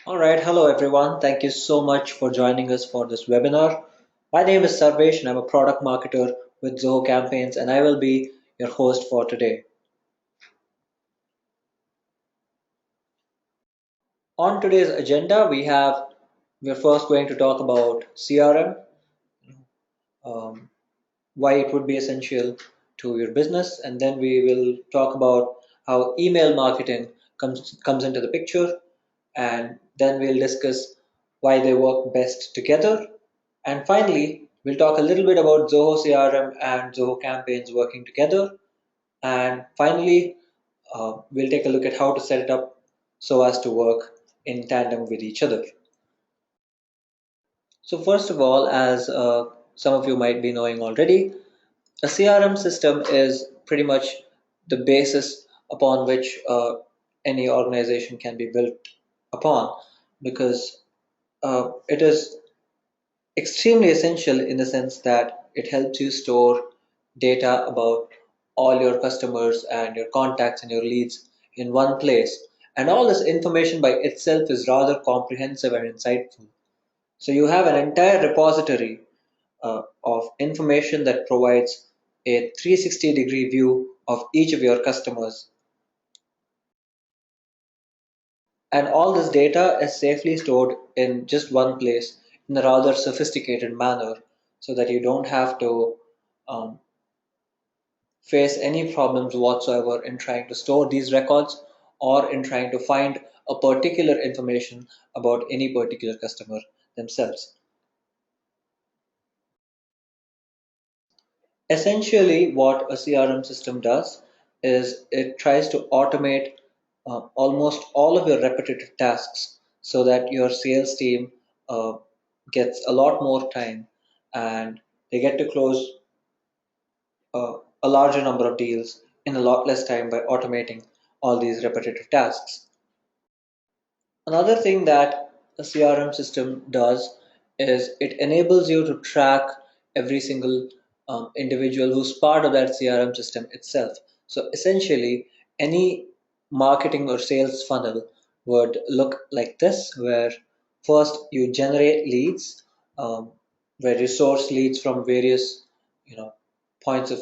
All right, hello everyone. Thank you so much for joining us for this webinar. My name is Sarvesh and I'm a product marketer with Zoho Campaigns and I will be your host for today. On today's agenda, we're first going to talk about CRM, um, why it would be essential to your business, and then we will talk about how email marketing comes into the picture, and then we'll discuss why they work best together. And finally, we'll talk a little bit about Zoho CRM and Zoho campaigns working together. And finally, we'll take a look at how to set it up so as to work in tandem with each other. So first of all, as some of you might be knowing already, a CRM system is pretty much the basis upon which any organization can be built upon because it is extremely essential in the sense that it helps you store data about all your customers and your contacts and your leads in one place. And all this information by itself is rather comprehensive and insightful. So you have an entire repository of information that provides a 360-degree view of each of your customers. And all this data is safely stored in just one place in a rather sophisticated manner so that you don't have to um, face any problems whatsoever in trying to store these records or in trying to find a particular information about any particular customer themselves. Essentially, what a CRM system does is it tries to automate almost all of your repetitive tasks so that your sales team uh, gets a lot more time and they get to close a larger number of deals in a lot less time by automating all these repetitive tasks. Another thing that a CRM system does is it enables you to track every single individual who's part of that CRM system itself. So essentially, any marketing or sales funnel would look like this, where first you generate leads, um, where you source leads from various, points of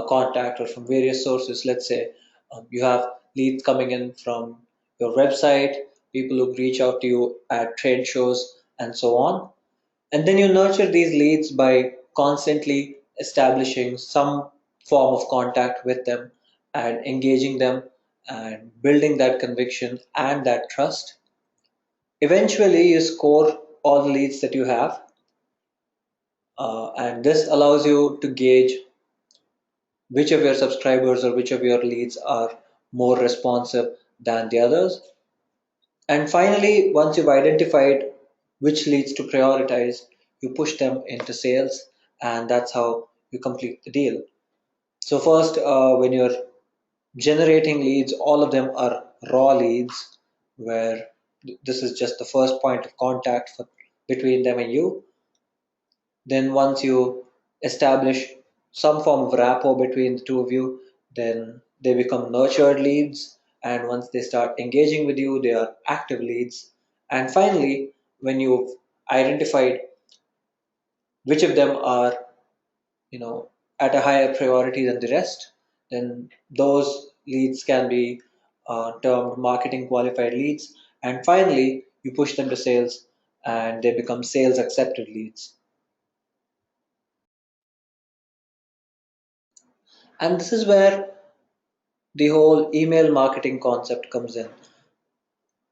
contact or from various sources. Let's say you have leads coming in from your website, people who reach out to you at trade shows, and so on. And then you nurture these leads by constantly establishing some form of contact with them and engaging them and building that conviction and that trust. Eventually, you score all the leads that you have, and this allows you to gauge which of your subscribers or which of your leads are more responsive than the others. And finally, once you've identified which leads to prioritize, you push them into sales, and that's how you complete the deal. So, first, when you're generating leads, all of them are raw leads, where this is just the first point of contact between them and you. Then, once you establish some form of rapport between the two of you, then they become nurtured leads. And once they start engaging with you, they are active leads. And finally, when you've identified which of them are, you know, at a higher priority than the rest, then those leads can be termed marketing qualified leads. And finally, you push them to sales and they become sales accepted leads. And this is where the whole email marketing concept comes in.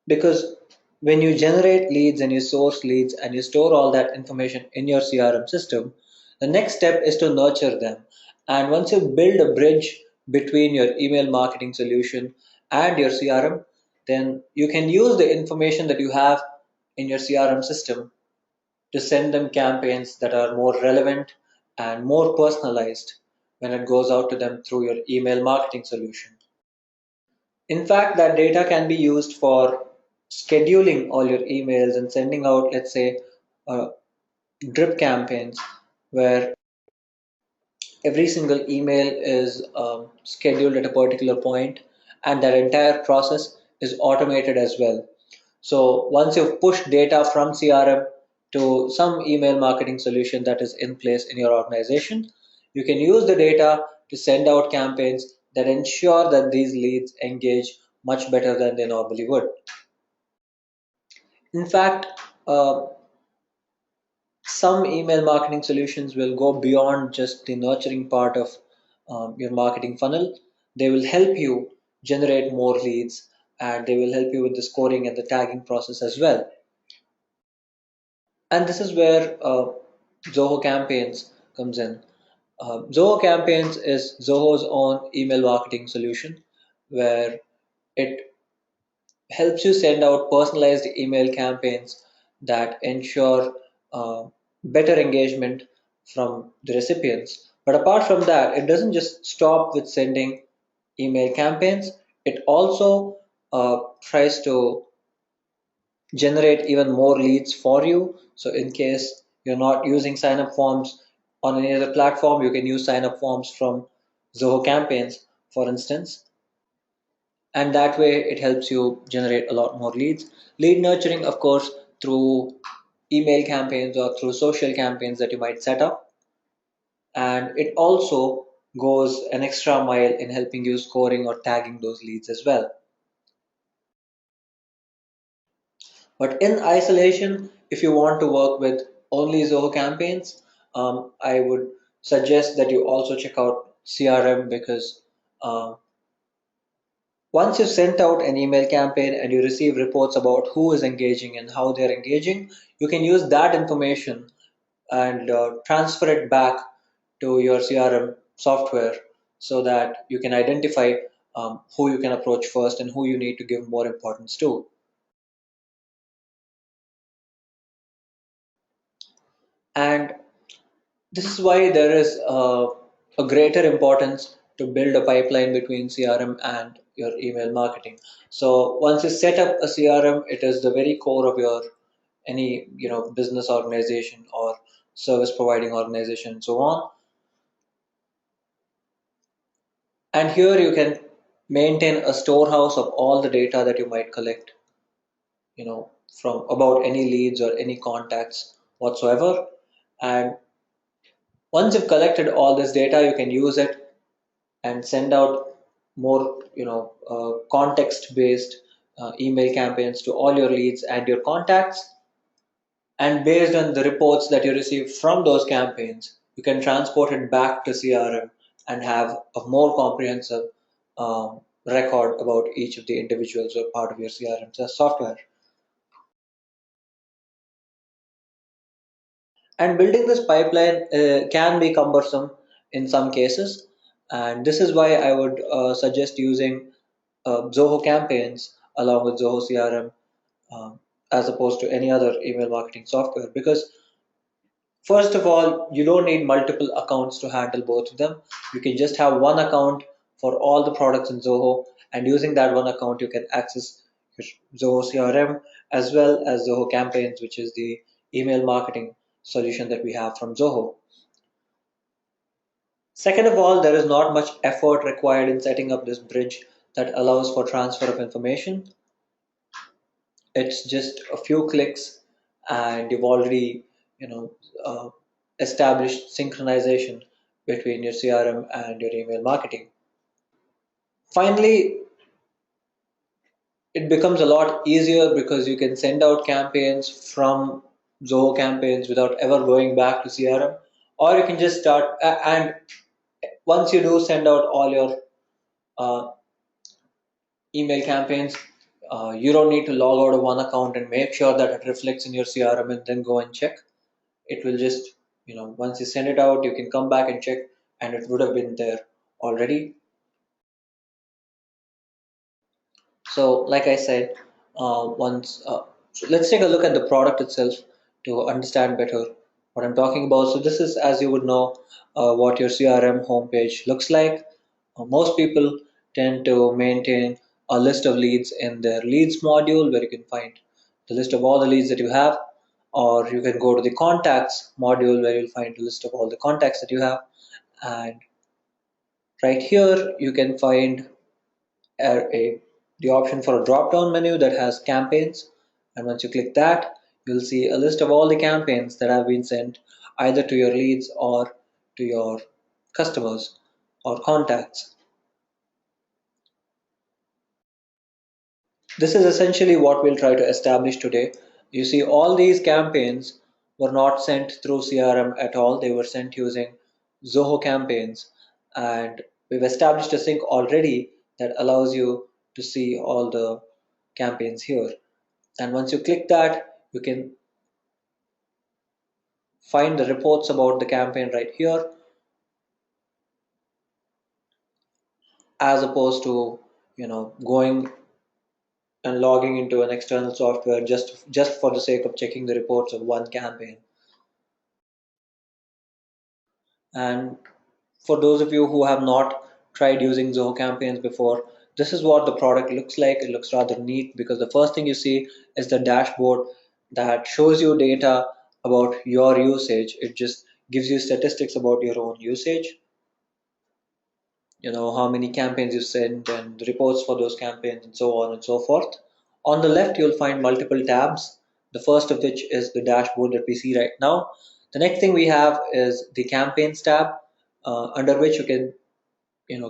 Because when you generate leads and you source leads and you store all that information in your CRM system, the next step is to nurture them. And once you build a bridge between your email marketing solution and your CRM, then you can use the information that you have in your CRM system to send them campaigns that are more relevant and more personalized when it goes out to them through your email marketing solution. In fact, that data can be used for scheduling all your emails and sending out, let's say, drip campaigns where every single email is scheduled at a particular point and that entire process is automated as well. So once you've pushed data from CRM to some email marketing solution that is in place in your organization, you can use the data to send out campaigns that ensure that these leads engage much better than they normally would. In fact, some email marketing solutions will go beyond just the nurturing part of your marketing funnel. They will help you generate more leads, and they will help you with the scoring and the tagging process as well. And this is where Zoho Campaigns comes in. Zoho Campaigns is Zoho's own email marketing solution where it helps you send out personalized email campaigns that ensure uh, better engagement from the recipients. But apart from that, it doesn't just stop with sending email campaigns, it also tries to generate even more leads for you. So, in case you're not using sign up forms on any other platform, you can use sign up forms from Zoho Campaigns, for instance, and that way it helps you generate a lot more leads. Lead nurturing, of course, through email campaigns or through social campaigns that you might set up, and it also goes an extra mile in helping you scoring or tagging those leads as well. But in isolation, if you want to work with only Zoho campaigns, I would suggest that you also check out CRM because uh, once you've sent out an email campaign and you receive reports about who is engaging and how they're engaging, you can use that information and transfer it back to your CRM software so that you can identify who you can approach first and who you need to give more importance to. And this is why there is a greater importance to build a pipeline between CRM and your email marketing. So once you set up a CRM, it is the very core of your any business organization or service providing organization and so on. And here you can maintain a storehouse of all the data that you might collect, from about any leads or any contacts whatsoever. And once you've collected all this data, you can use it and send out more, context based email campaigns to all your leads and your contacts. And based on the reports that you receive from those campaigns, you can transport it back to CRM and have a more comprehensive record about each of the individuals who are part of your CRM software. And building this pipeline can be cumbersome in some cases. And this is why I would suggest using Zoho campaigns along with Zoho CRM um, as opposed to any other email marketing software because first of all, you don't need multiple accounts to handle both of them. You can just have one account for all the products in Zoho, and using that one account, you can access your Zoho CRM as well as Zoho Campaigns, which is the email marketing solution that we have from Zoho. Second of all, there is not much effort required in setting up this bridge that allows for transfer of information. It's just a few clicks, and you've already, you know, uh, established synchronization between your CRM and your email marketing. Finally, it becomes a lot easier because you can send out campaigns from Zoho campaigns without ever going back to CRM, or you can just start. And once you do send out all your uh, email campaigns, you don't need to log out of one account and make sure that it reflects in your CRM and then go and check. It will just, once you send it out, you can come back and check, and it would have been there already. So, like I said, once so let's take a look at the product itself to understand better what I'm talking about. So, this is, as you would know, what your CRM homepage looks like. Most people tend to maintain a list of leads in their leads module where you can find the list of all the leads that you have, or you can go to the contacts module where you'll find a list of all the contacts that you have. And right here, you can find the option for a drop down menu that has campaigns. And once you click that, you'll see a list of all the campaigns that have been sent either to your leads or to your customers or contacts. This is essentially what we'll try to establish today. You see, all these campaigns were not sent through CRM at all. They were sent using Zoho campaigns. And we've established a sync already that allows you to see all the campaigns here. And once you click that, you can find the reports about the campaign right here, as opposed to going and logging into an external software just for the sake of checking the reports of one campaign. And for those of you who have not tried using Zoho campaigns before, this is what the product looks like. It looks rather neat because the first thing you see is the dashboard that shows you data about your usage. It just gives you statistics about your own usage, how many campaigns you sent and the reports for those campaigns and so on and so forth. On the left, you'll find multiple tabs, the first of which is the dashboard that we see right now. The next thing we have is the campaigns tab, under which you can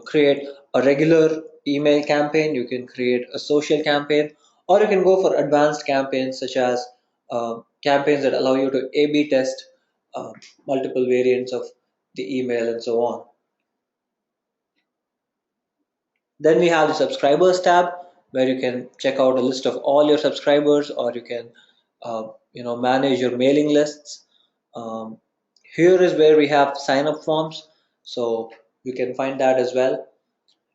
create a regular email campaign, you can create a social campaign, or you can go for advanced campaigns such as campaigns that allow you to A/B test uh, multiple variants of the email and so on. Then we have the subscribers tab where you can check out a list of all your subscribers, or you can manage your mailing lists. Um, Here is where we have sign up forms, so you can find that as well.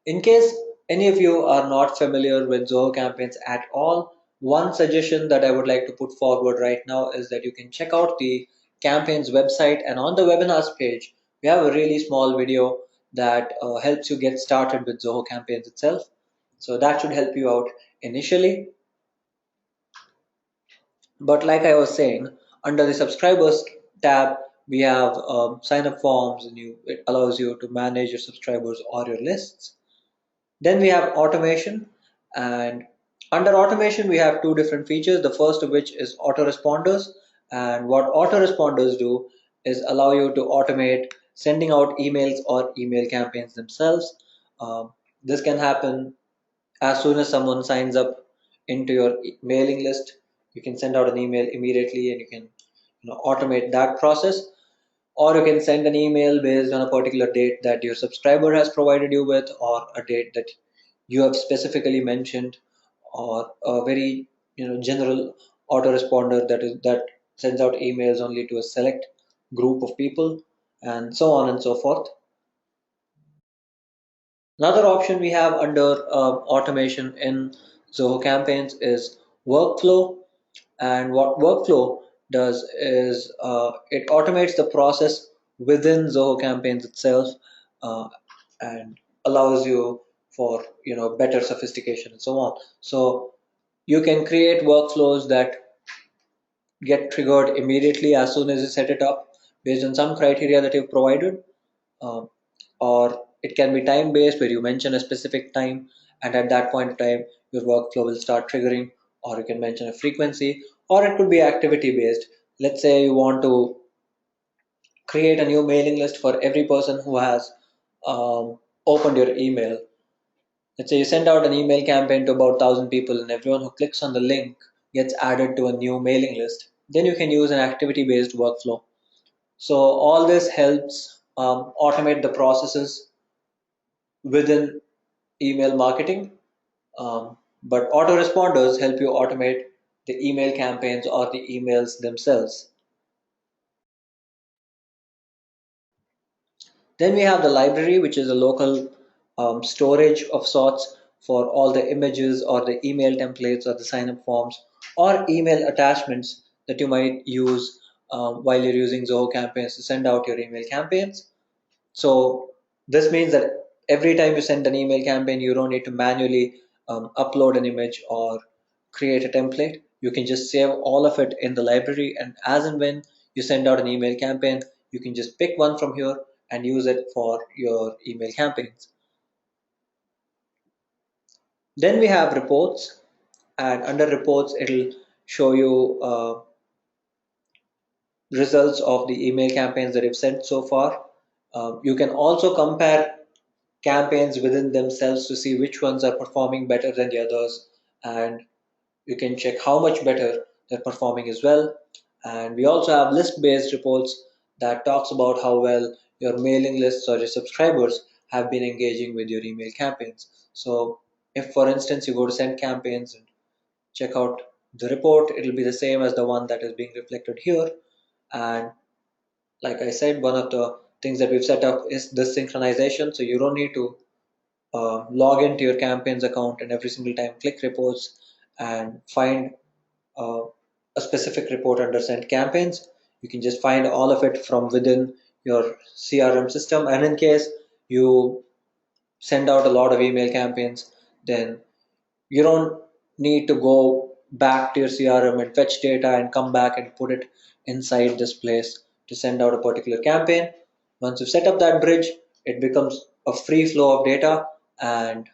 In case any of you are not familiar with Zoho campaigns at all, one suggestion that I would like to put forward right now is that you can check out the campaigns website, and on the webinars page, we have a really small video that helps you get started with Zoho campaigns itself. So that should help you out initially. But like I was saying, under the subscribers tab, we have sign up forms, and it allows you to manage your subscribers or your lists. Then we have automation, and under automation we have two different features. The first of which is autoresponders, and what autoresponders do is allow you to automate sending out emails or email campaigns themselves. This can happen as soon as someone signs up into your mailing list. You can send out an email immediately, and you can automate that process, or you can send an email based on a particular date that your subscriber has provided you with, or a date that you have specifically mentioned, or a very general autoresponder that sends out emails only to a select group of people, and so on and so forth. Another option we have under automation in Zoho campaigns is workflow. And what workflow does is it automates the process within Zoho campaigns itself, uh, and allows you for better sophistication and so on. So you can create workflows that get triggered immediately as soon as you set it up based on some criteria that you've provided, um, or it can be time based where you mention a specific time, and at that point of time your workflow will start triggering, or you can mention a frequency, or it could be activity based. Let's say you want to create a new mailing list for every person who has opened your email. Let's say you send out an email campaign to about 1,000 people, and everyone who clicks on the link gets added to a new mailing list. Then you can use an activity based workflow. So all this helps automate the processes within email marketing. But autoresponders help you automate the email campaigns or the emails themselves. Then we have the library, which is a local storage of sorts for all the images or the email templates or the sign up forms or email attachments that you might use while you're using Zoho campaigns to send out your email campaigns. So this means that every time you send an email campaign, you don't need to manually upload an image or create a template. You can just save all of it in the library, and as and when you send out an email campaign, you can just pick one from here and use it for your email campaigns. Then we have reports, and under reports, it'll show you results of the email campaigns that you've sent so far. You can also compare campaigns within themselves to see which ones are performing better than the others, and you can check how much better they're performing as well. And we also have list-based reports that talks about how well your mailing lists or your subscribers have been engaging with your email campaigns. So if, for instance, you go to send campaigns and check out the report, it'll be the same as the one that is being reflected here. And like I said, one of the things that we've set up is this synchronization. So you don't need to log into your campaigns account and every single time click reports and find uh, a specific report under sent campaigns. You can just find all of it from within your CRM system. And in case you send out a lot of email campaigns, then you don't need to go back to your CRM and fetch data and come back and put it inside this place to send out a particular campaign. Once you set up that bridge, it becomes a free flow of data, and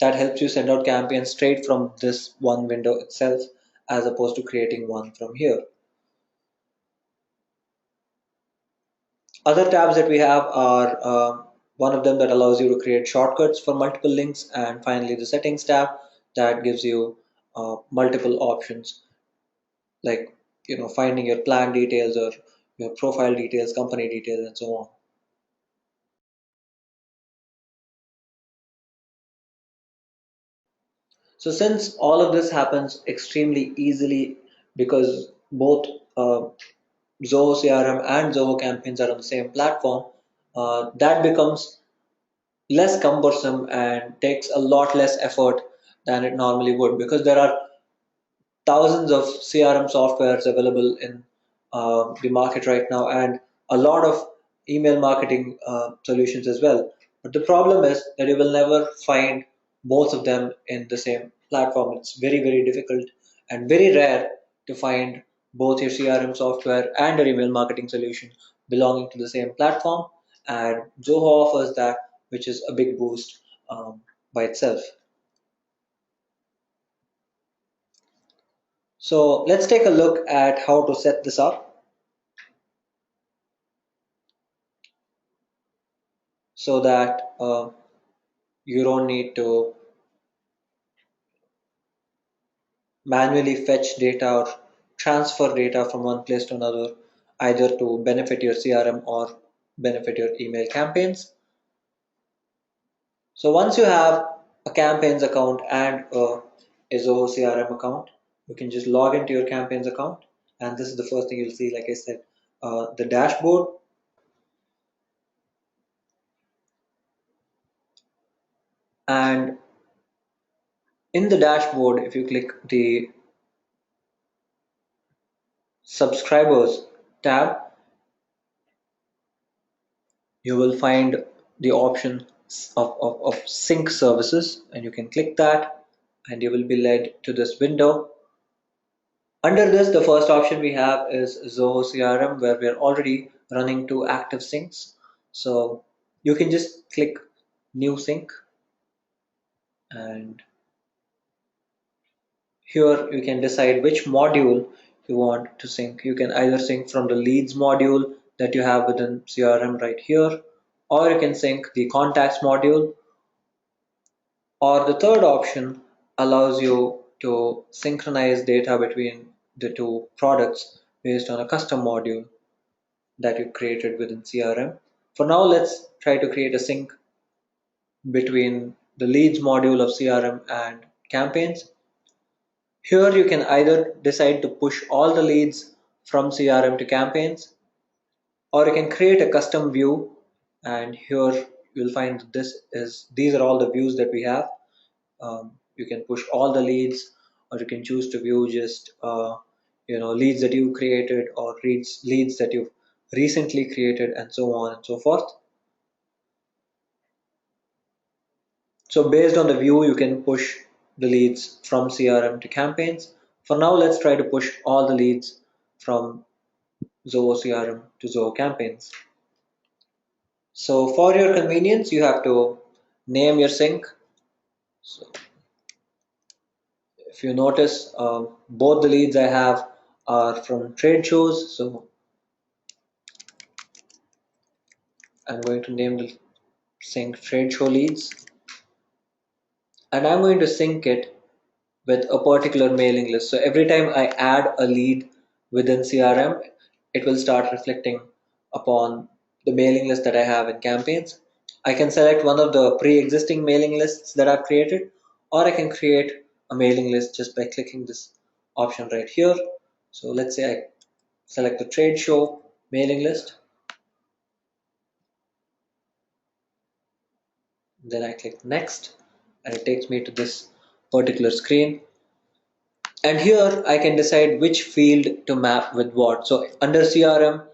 that helps you send out campaigns straight from this one window itself as opposed to creating one from here. Other tabs that we have are one of them that allows you to create shortcuts for multiple links, and finally the settings tab that gives you multiple options like finding your plan details or your profile details, company details, and so on. So since all of this happens extremely easily because both Zoho CRM and Zoho campaigns are on the same platform, that becomes less cumbersome and takes a lot less effort than it normally would, because there are thousands of CRM softwares available in the market right now, and a lot of email marketing solutions as well. But the problem is that you will never find both of them in the same platform. It's very, very difficult and very rare to find both your CRM software and your email marketing solution belonging to the same platform. And Zoho offers that, which is a big boost by itself. So let's take a look at how to set this up so that you don't need to manually fetch data or transfer data from one place to another, either to benefit your CRM or benefit your email campaigns. So once you have a campaigns account and a Zoho CRM account, you can just log into your campaigns account, and this is the first thing you'll see, like I said, the dashboard. And in the dashboard, if you click the subscribers tab, you will find the option of sync services, and you can click that and you will be led to this window. Under this, the first option we have is Zoho CRM, where we are already running two active syncs. So you can just click new sync, and here you can decide which module you want to sync. You can either sync from the leads module that you have within CRM right here, or you can sync the contacts module. Or the third option allows you to synchronize data between the two products based on a custom module that you created within CRM. For now, let's try to create a sync between the leads module of CRM and campaigns. Here you can either decide to push all the leads from CRM to campaigns, or you can create a custom view, and here you'll find these are all the views that we have. You can push all the leads, or you can choose to view just leads that you created, or leads that you've recently created, and so on and so forth. So based on the view, you can push the leads from CRM to campaigns. For now, let's try to push all the leads from Zoho CRM to Zoho campaigns. So for your convenience, you have to name your sync. So if you notice, both the leads I have are from trade shows. So I'm going to name the sync trade show leads, and I'm going to sync it with a particular mailing list. So every time I add a lead within CRM, it will start reflecting upon the mailing list that I have in campaigns. I can select one of the pre-existing mailing lists that I've created, or I can create a mailing list just by clicking this option right here. So let's say I select the trade show mailing list, then I click next, and it takes me to this particular screen. And here I can decide which field to map with what. So under CRM,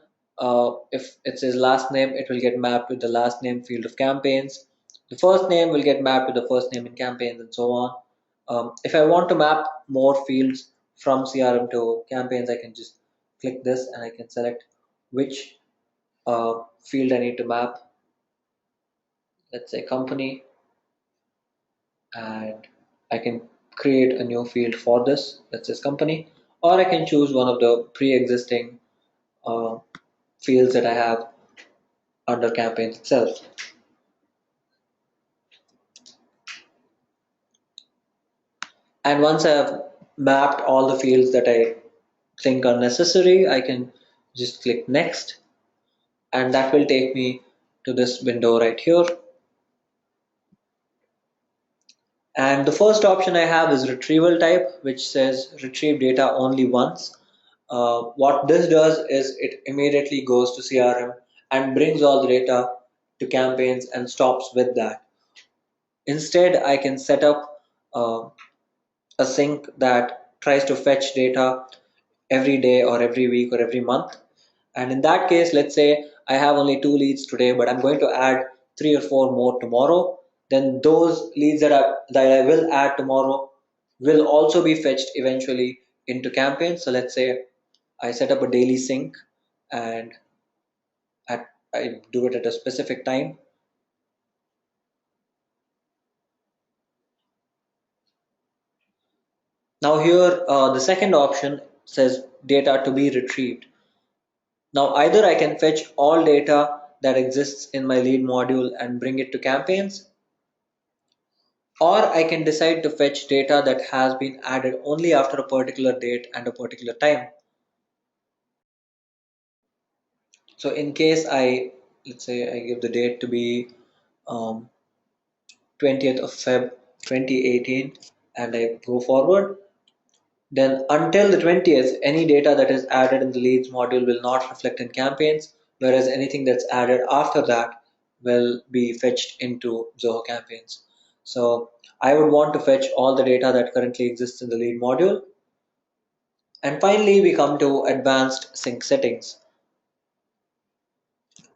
if it says last name, it will get mapped with the last name field of campaigns. The first name will get mapped with the first name in campaigns, and so on. If I want to map more fields from CRM to campaigns, I can just click this and I can select which field I need to map. Let's say company, and I can create a new field for this that says company, or I can choose one of the pre-existing uh, fields that I have under campaigns itself. And once I have mapped all the fields that I think are necessary, I can just click next, and that will take me to this window right here. And the first option I have is retrieval type, which says retrieve data only once. What this does is it immediately goes to CRM and brings all the data to campaigns and stops with that. Instead, I can set up a sync that tries to fetch data every day or every week or every month. And in that case, let's say I have only 2 leads today, but I'm going to add 3 or 4 more tomorrow. Then those leads that I will add tomorrow will also be fetched eventually into campaigns. So let's say I set up a daily sync and I do it at a specific time. Now here, the second option says data to be retrieved. Now either I can fetch all data that exists in my lead module and bring it to campaigns, or I can decide to fetch data that has been added only after a particular date and a particular time. So in case let's say I give the date to be um, 20th of Feb 2018 and I go forward, then until the 20th, any data that is added in the leads module will not reflect in campaigns, whereas anything that's added after that will be fetched into Zoho campaigns. So I would want to fetch all the data that currently exists in the lead module. And finally, we come to advanced sync settings.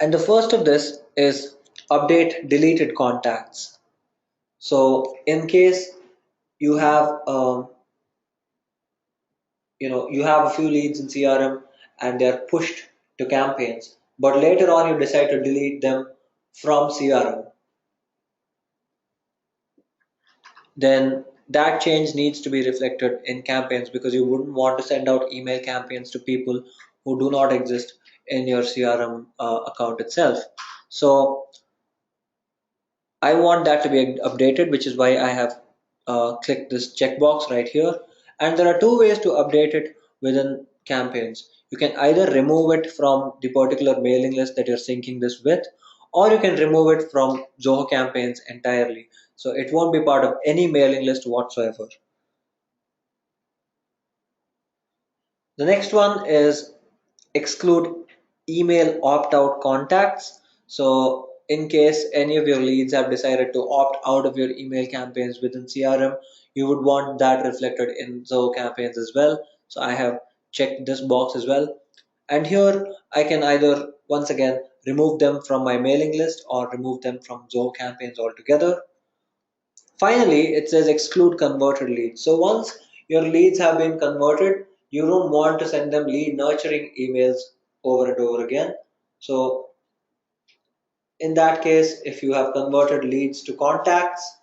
And the first of this is update deleted contacts. So in case you have you have a few leads in CRM and they're pushed to campaigns, but later on you decide to delete them from CRM, then that change needs to be reflected in campaigns, because you wouldn't want to send out email campaigns to people who do not exist in your CRM account itself. So I want that to be updated, which is why I have clicked this checkbox right here. And there are two ways to update it within campaigns. You can either remove it from the particular mailing list that you're syncing this with, or you can remove it from Zoho campaigns entirely. So it won't be part of any mailing list whatsoever. The next one is exclude email opt-out contacts. So in case any of your leads have decided to opt out of your email campaigns within CRM, you would want that reflected in Zoho campaigns as well. So I have checked this box as well. And here I can either once again remove them from my mailing list or remove them from Zoho campaigns altogether. Finally, it says exclude converted leads. So once your leads have been converted, you don't want to send them lead nurturing emails over and over again. So in that case, if you have converted leads to contacts,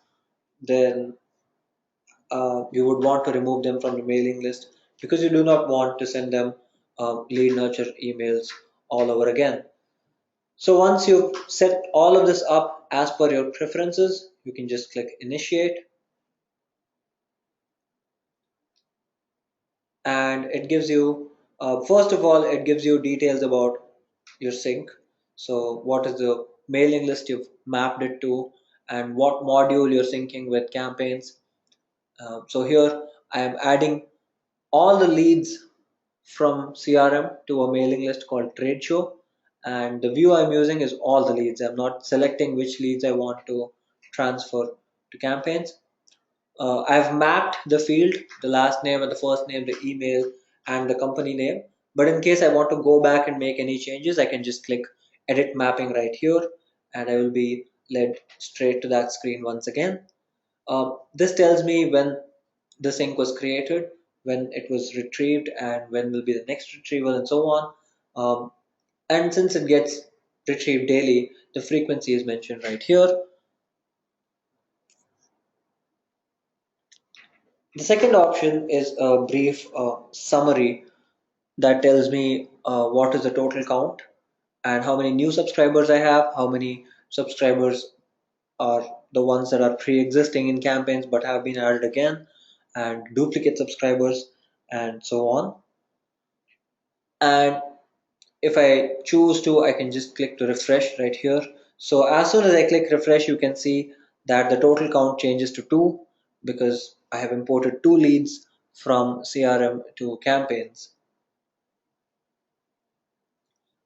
then you would want to remove them from the mailing list because you do not want to send them lead nurture emails all over again. So once you've set all of this up as per your preferences, you can just click initiate, and it gives you, first of all, it gives you details about your sync. So what is the mailing list you've mapped it to, and what module you're syncing with campaigns. So here I am adding all the leads from CRM to a mailing list called trade show, and the view I'm using is all the leads. I'm not selecting which leads I want to transfer to campaigns. I've mapped the field, the last name and the first name, the email and the company name. But in case I want to go back and make any changes, I can just click edit mapping right here, and I will be led straight to that screen once again. This tells me when the sync was created, when it was retrieved, and when will be the next retrieval, and so on. And since it gets retrieved daily, the frequency is mentioned right here. The second option is a brief summary that tells me what is the total count and how many new subscribers I have, how many subscribers are the ones that are pre-existing in campaigns but have been added again, and duplicate subscribers, and so on. And if I choose to, I can just click to refresh right here. So as soon as I click refresh, you can see that the total count changes to 2 because I have imported 2 leads from CRM to campaigns.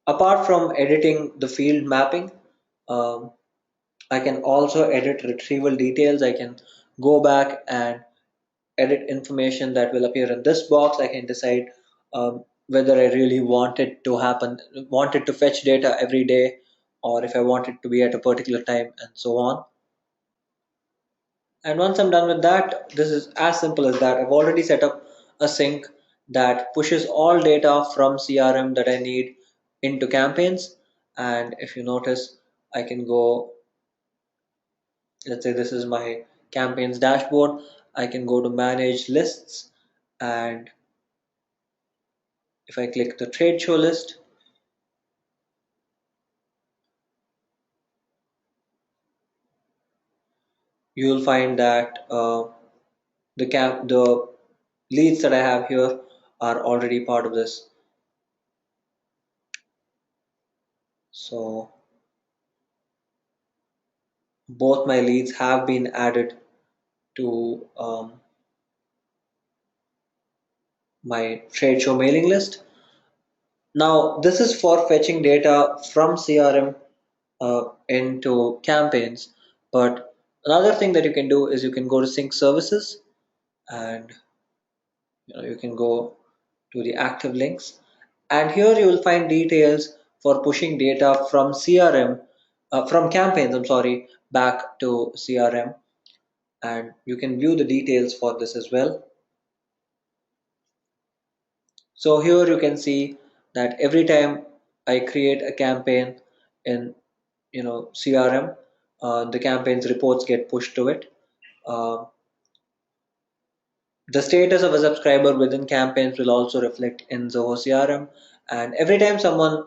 Apart from editing the field mapping, um, I can also edit retrieval details. I can go back and edit information that will appear in this box. I can decide whether I really want it to happen, want it to fetch data every day, or if I want it to be at a particular time, and so on. And once I'm done with that, this is as simple as that. I've already set up a sync that pushes all data from CRM that I need into campaigns. And if you notice, I can go, let's say this is my campaigns dashboard. I can go to manage lists, and if I click the trade show list, you will find that the leads that I have here are already part of this. So both my leads have been added to my trade show mailing list. Now this is for fetching data from CRM into campaigns, but another thing that you can do is you can go to sync services, and you can go to the active links, and here you will find details for pushing data from CRM, from campaigns, I'm sorry, back to CRM, and you can view the details for this as well. So here you can see that every time I create a campaign in CRM, the campaign's reports get pushed to it. Uh, the status of a subscriber within campaigns will also reflect in Zoho CRM, and every time someone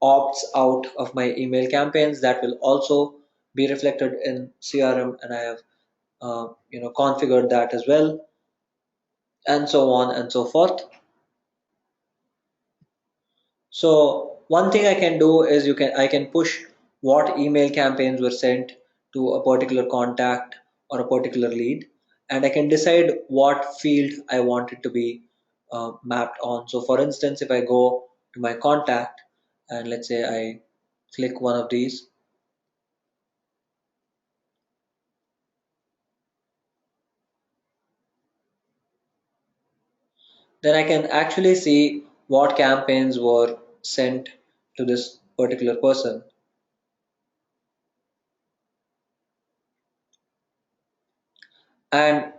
opts out of my email campaigns, that will also be reflected in CRM, and I have configured that as well, and so on and so forth. So one thing I can do is I can push what email campaigns were sent to a particular contact or a particular lead, and I can decide what field I want it to be mapped on. So for instance, if I go to my contact and let's say I click one of these, then I can actually see what campaigns were sent to this particular person. And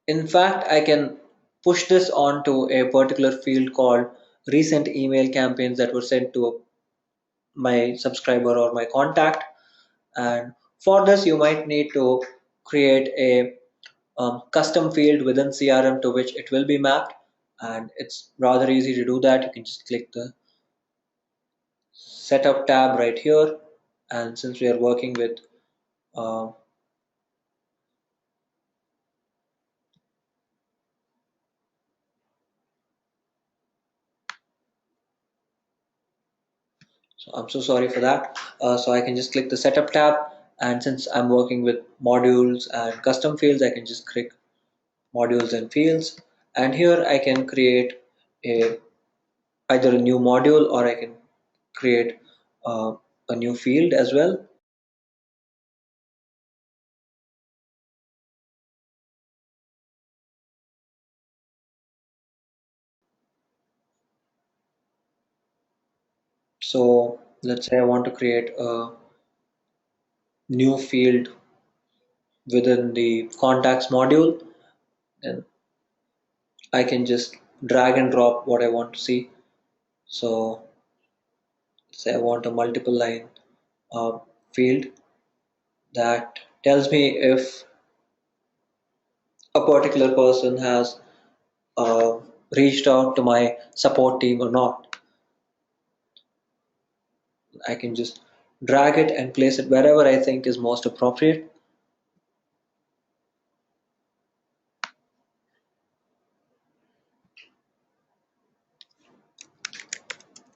in fact, I can push this onto a particular field called recent email campaigns that were sent to my subscriber or my contact. And for this, you might need to create a custom field within CRM to which it will be mapped, and it's rather easy to do that. You can just click the setup tab right here, and since we are working with uh, so I'm so sorry for that. So I can just click the setup tab, and since I'm working with modules and custom fields, I can just click modules and fields, and here I can create a either a new module, or I can create uh, a new field as well. So let's say I want to create a new field within the contacts module, and I can just drag and drop what I want to see. So say I want a multiple line uh, field that tells me if a particular person has uh, reached out to my support team or not. I can just drag it and place it wherever I think is most appropriate,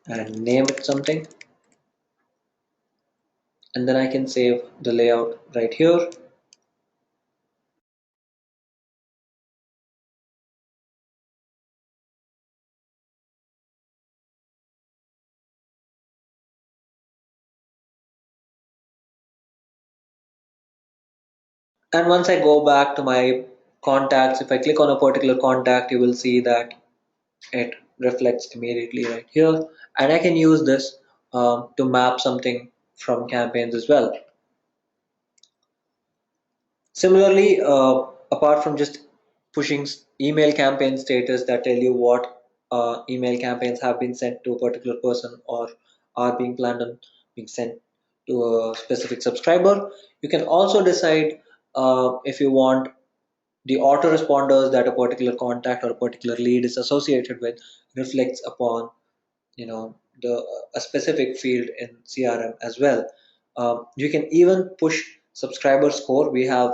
and name it something, and then I can save the layout right here. And once I go back to my contacts, if I click on a particular contact, you will see that it reflects immediately right here. And I can use this to map something from campaigns as well. Similarly, apart from just pushing email campaign status that tell you what email campaigns have been sent to a particular person or are being planned on being sent to a specific subscriber, you can also decide if you want the autoresponders that a particular contact or a particular lead is associated with reflects upon the a specific field in CRM as well. You can even push subscriber score. We have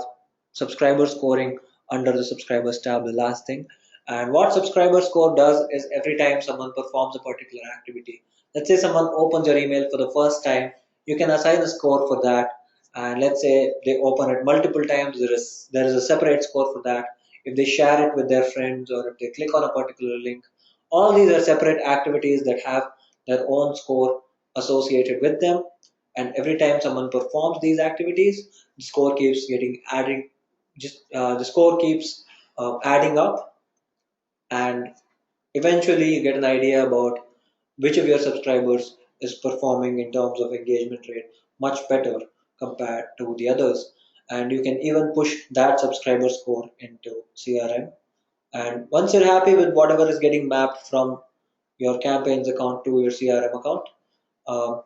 subscriber scoring under the subscribers tab, the last thing. And what subscriber score does is every time someone performs a particular activity, let's say someone opens your email for the first time, you can assign a score for that. And let's say they open it multiple times, there is a separate score for that. If they share it with their friends, or if they click on a particular link, all these are separate activities that have their own score associated with them. And every time someone performs these activities, the score keeps getting adding. Just the score keeps adding up, and eventually you get an idea about which of your subscribers is performing in terms of engagement rate much better compared to the others. And you can even push that subscriber score into CRM. And once you're happy with whatever is getting mapped from your campaigns account to your CRM account,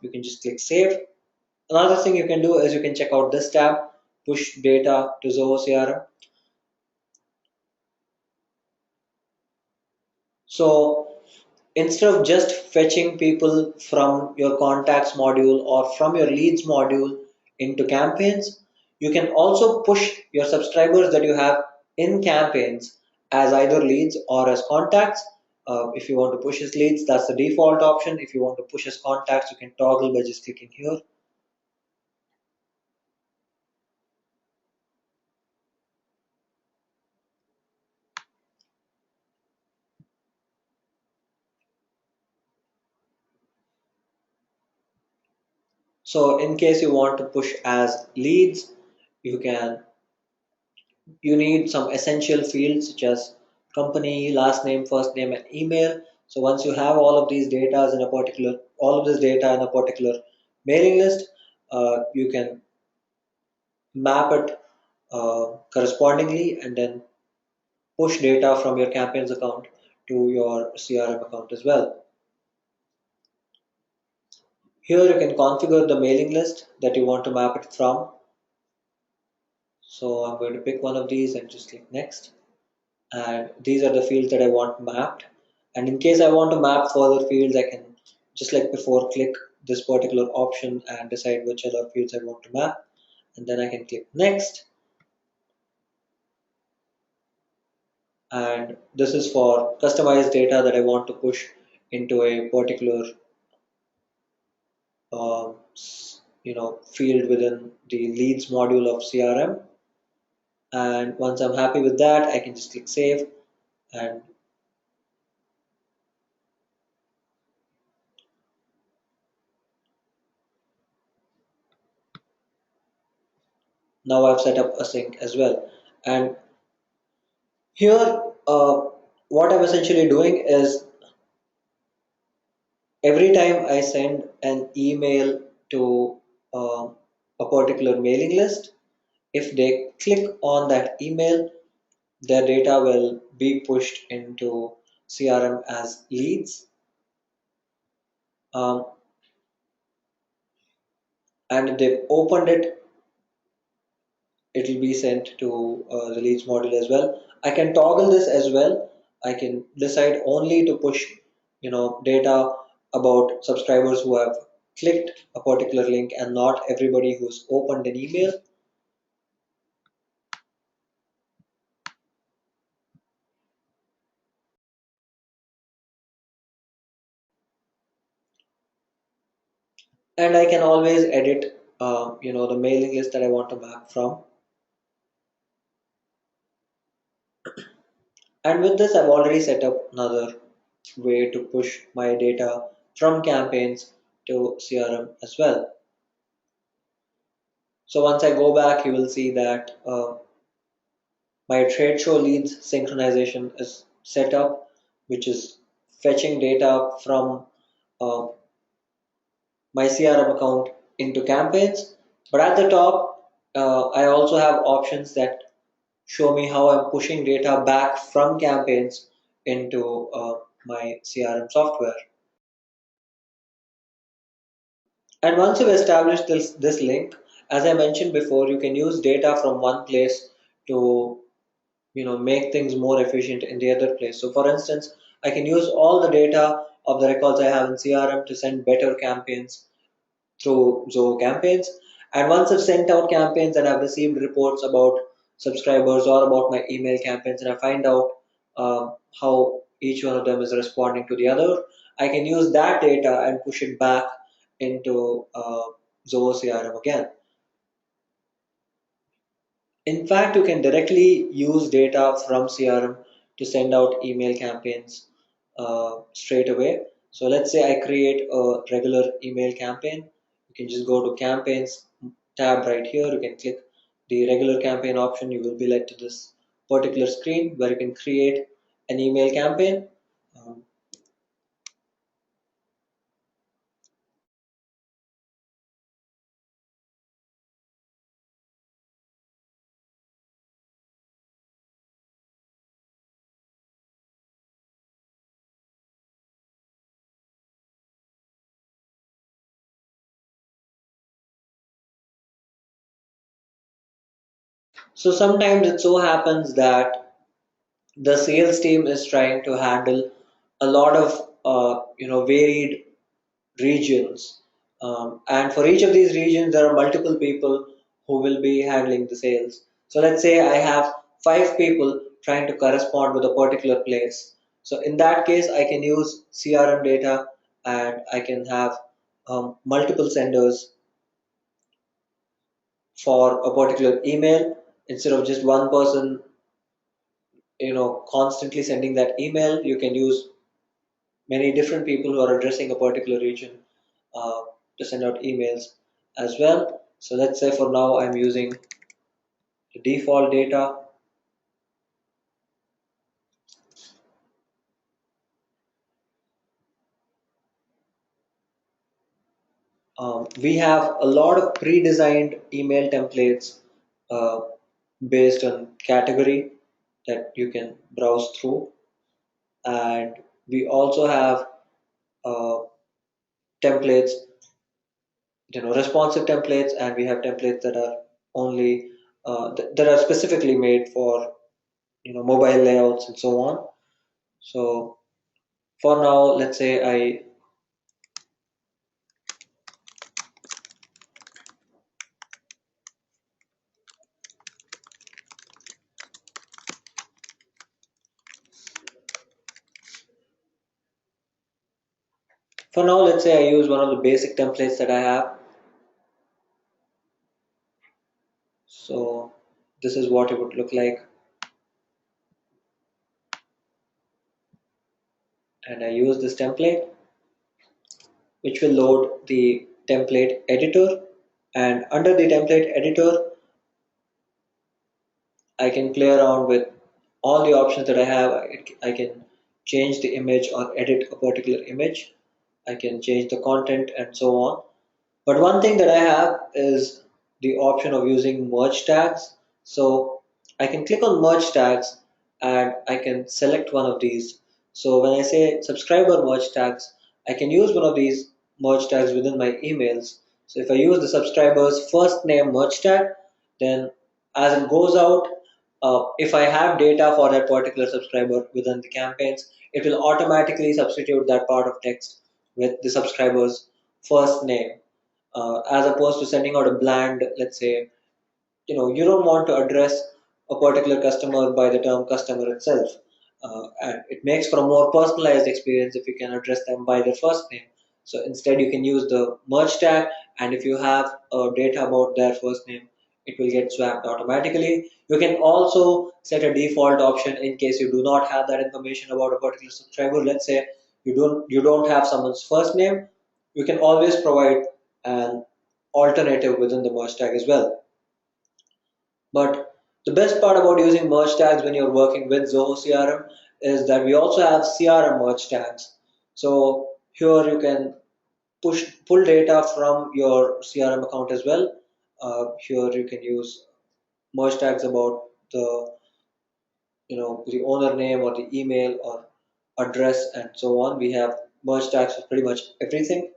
you can just click save. Another thing you can do is you can check out this tab, push data to Zoho CRM. So instead of just fetching people from your contacts module or from your leads module into campaigns, you can also push your subscribers that you have in campaigns as either leads or as contacts. If you want to push as leads, that's the default option. If you want to push as contacts, you can toggle by just clicking here. So in case you want to push as leads, you can you need some essential fields such as company, last name, first name, and email. So once you have all of this data in a particular mailing list, you can map it correspondingly, and then push data from your campaigns account to your CRM account as well. Here you can configure the mailing list that you want to map it from. So I'm going to pick one of these and just click next. And these are the fields that I want mapped. And in case I want to map further fields, I can, just like before, click this particular option and decide which other fields I want to map. And then I can click next. And this is for customized data that I want to push into a particular field within the leads module of CRM. And once I'm happy with that, I can just click save, and now I've set up a sync as well. And here, what I'm essentially doing is every time I send an email to uh, a particular mailing list, if they click on that email, their data will be pushed into CRM as leads. Um, and if they've opened it, it will be sent to the leads module as well. I can toggle this as well. I can decide only to push, data about subscribers who have clicked a particular link and not everybody who's opened an email. And I can always edit, the mailing list that I want to map from. And with this, I've already set up another way to push my data from campaigns to CRM as well. So once I go back, you will see that my trade show leads synchronization is set up, which is fetching data from uh, my CRM account into campaigns. But at the top, I also have options that show me how I'm pushing data back from campaigns into my CRM software. And once you've established this link, as I mentioned before, you can use data from one place to make things more efficient in the other place. So for instance, I can use all the data of the records I have in CRM to send better campaigns through Zoho campaigns. And once I've sent out campaigns and I've received reports about subscribers or about my email campaigns, and I find out how each one of them is responding to the other, I can use that data and push it back into Zoho CRM again. In fact, you can directly use data from CRM to send out email campaigns straight away. So let's say I create a regular email campaign. You can just go to campaigns tab right here. You can click the regular campaign option. You will be led to this particular screen where you can create an email campaign. Um, so sometimes it so happens that the sales team is trying to handle a lot of varied regions. And for each of these regions, there are multiple people who will be handling the sales. So let's say I have 5 people trying to correspond with a particular place. So in that case, I can use CRM data and I can have multiple senders for a particular email instead of just one person, constantly sending that email. You can use many different people who are addressing a particular region uh, to send out emails as well. So let's say for now I'm using the default data. We have a lot of pre-designed email templates uh, based on category that you can browse through, and we also have uh, templates, responsive templates, and we have templates that are only that are specifically made for mobile layouts and so on. So for now, let's say I for now let's say I use one of the basic templates that I have. So this is what it would look like, and I use this template, which will load the template editor. And under the template editor, I can play around with all the options that I have. I can change the image or edit a particular image. I can change the content and so on. But one thing that I have is the option of using merge tags. So I can click on merge tags and I can select one of these. So when I say subscriber merge tags, I can use one of these merge tags within my emails. So if I use the subscriber's first name merge tag, then as it goes out, if I have data for that particular subscriber within the campaigns, it will automatically substitute that part of text with the subscriber's first name, as opposed to sending out a bland, let's say, you don't want to address a particular customer by the term customer itself. And it makes for a more personalized experience if you can address them by their first name. So instead you can use the merge tag, and if you have data about their first name, it will get swapped automatically. You can also set a default option in case you do not have that information about a particular subscriber. Let's say you don't have someone's first name, you can always provide an alternative within the merge tag as well. But the best part about using merge tags when you're working with Zoho CRM is that we also have CRM merge tags. So here you can pull data from your CRM account as well. Here you can use merge tags about the owner name or the email or address and so on. We have merge tags for pretty much everything.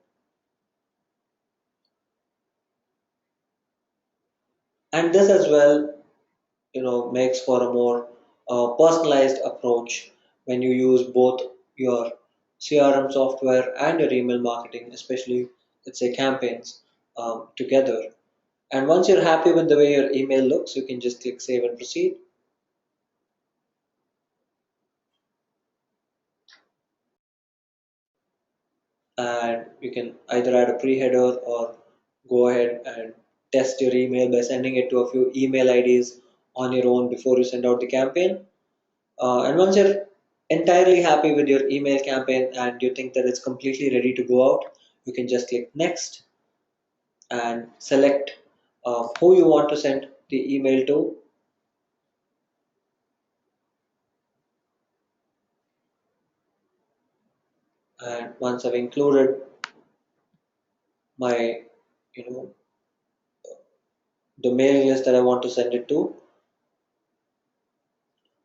And this as well makes for a more personalized approach when you use both your CRM software and your email marketing, especially let's say campaigns, together. And once you're happy with the way your email looks, you can just click save and proceed. And you can either add a pre-header or go ahead and test your email by sending it to a few email IDs on your own before you send out the campaign. And once you're entirely happy with your email campaign and you think that it's completely ready to go out, you can just click next and select who you want to send the email to. And once I've included my, you know, the mailing list that I want to send it to,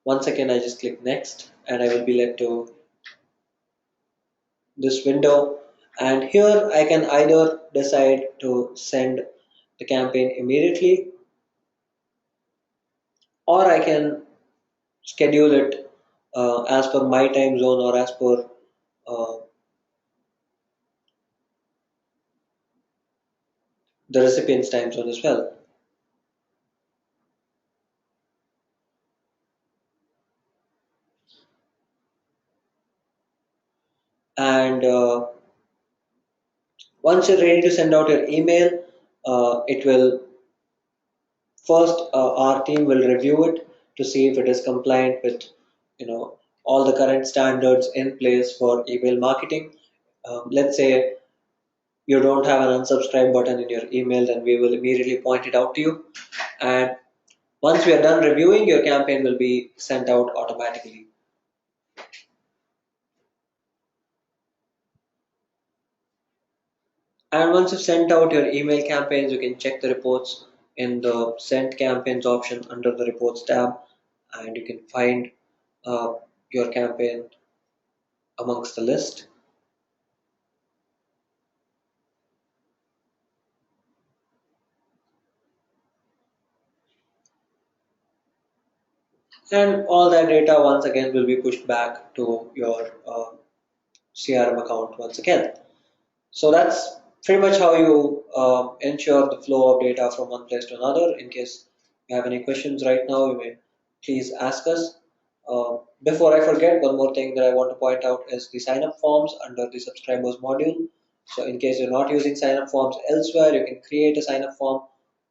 once again I just click next and I will be led to this window. And here I can either decide to send the campaign immediately, or I can schedule it as per my time zone or as per uh, the recipient's time zone as well. And once you're ready to send out your email, it will first our team will review it to see if it is compliant with all the current standards in place for email marketing. Let's say you don't have an unsubscribe button in your email, then we will immediately point it out to you. And once we are done reviewing, your campaign will be sent out automatically. And once you've sent out your email campaigns, you can check the reports in the sent campaigns option under the reports tab, and you can find uh, your campaign amongst the list. And all that data once again will be pushed back to your CRM account once again. So that's pretty much how you ensure the flow of data from one place to another. In case you have any questions right now, you may please ask us. Before I forget, one more thing that I want to point out is the sign up forms under the subscribers module. So in case you're not using sign up forms elsewhere, you can create a sign up form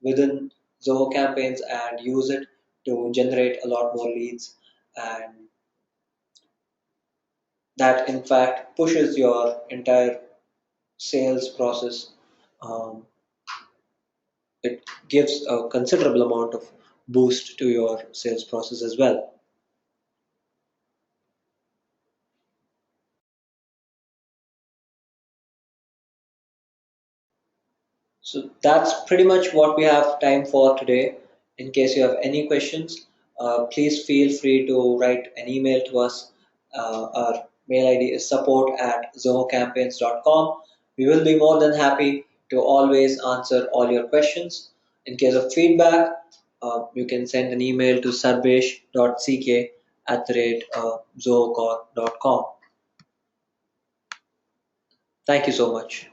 within Zoho campaigns and use it to generate a lot more leads, and that in fact pushes your entire sales process. um, it gives a considerable amount of boost to your sales process as well. So that's pretty much what we have time for today. In case you have any questions, please feel free to write an email to us. Our mail ID is support@zohocampaigns.com. We will be more than happy to always answer all your questions. In case of feedback, you can send an email to sarbesh.ck@zohocorp.com. Thank you so much.